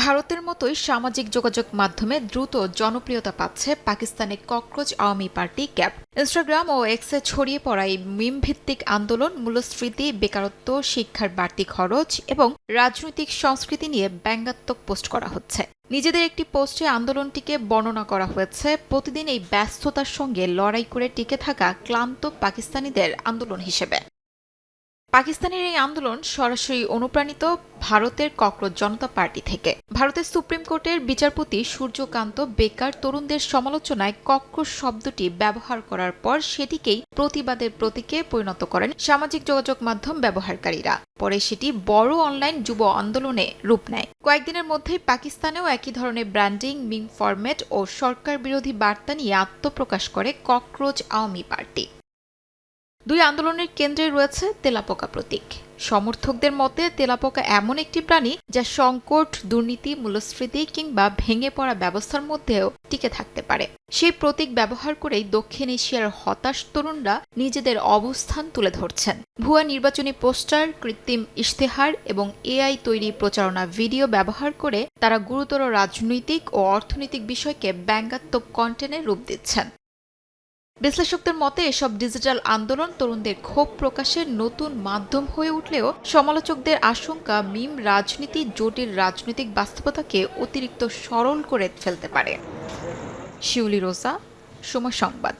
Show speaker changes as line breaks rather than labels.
ভারতের মতোই সামাজিক যোগাযোগ মাধ্যমে দ্রুত জনপ্রিয়তা পাচ্ছে পাকিস্তানের cockroach Awami party cab. Instagram ও এক্সে ছড়িয়ে পড়া এই মিম ভিত্তিক আন্দোলন মূল্যস্ফীতি, বেকারত্ব, শিক্ষার বাড়তি খরচ এবং রাজনৈতিক সংস্কৃতি নিয়ে ব্যঙ্গাত্মক পোস্ট করা হচ্ছে। নিজেদের একটি পোস্টে আন্দোলনটিকে বর্ণনা করা হয়েছে প্রতিদিন এই ব্যস্ততার সঙ্গে লড়াই করে টিকে থাকা ক্লান্ত পাকিস্তানিদের আন্দোলন হিসেবে। পাকিস্তানের এই আন্দোলন সরাসরি অনুপ্রাণিত ভারতের ককরোচ জনতা পার্টি থেকে। ভারতের সুপ্রিম কোর্টের বিচারপতি সূর্যকান্ত বেকার তরুণদের সমালোচনায় ককরোচ শব্দটি ব্যবহার করার পর সেটিকেই প্রতিবাদের প্রতীকে পরিণত করেন সামাজিক যোগাযোগ মাধ্যম ব্যবহারকারীরা। পরে সেটি বড় অনলাইন যুব আন্দোলনে রূপ নেয়। কয়েকদিনের মধ্যেই পাকিস্তানেও একই ধরনের ব্র্যান্ডিং, মিম ফরম্যাট ও সরকার বিরোধী বার্তা নিয়ে আত্মপ্রকাশ করে ককরোচ আওয়ামী পার্টি। দুই আন্দোলনের কেন্দ্রে রয়েছে তেলাপোকা প্রতীক। সমর্থকদের মতে তেলাপোকা এমন একটি প্রাণী যা সংকট, দুর্নীতি, মূল্যস্ফীতি কিংবা ভেঙে পড়া ব্যবস্থার মধ্যেও টিকে থাকতে পারে। সেই প্রতীক ব্যবহার করেই দক্ষিণ এশিয়ার হতাশ তরুণরা নিজেদের অবস্থান তুলে ধরছেন। ভুয়া নির্বাচনী পোস্টার, কৃত্রিম ইশতেহার এবং এআই তৈরি প্রচারণা ভিডিও ব্যবহার করে তারা গুরুতর রাজনৈতিক ও অর্থনৈতিক বিষয়কে ব্যঙ্গাত্মক কন্টেন্টে রূপ দিচ্ছেন। বিশ্লেষকদের মতে এসব ডিজিটাল আন্দোলন তরুণদের ক্ষোভ প্রকাশের নতুন মাধ্যম হয়ে উঠলেও সমালোচকদের আশঙ্কা মিম রাজনীতি জটিল রাজনৈতিক বাস্তবতাকে অতিরিক্ত সরল করে ফেলতে পারে। শিউলি রোজা, সময় সংবাদ।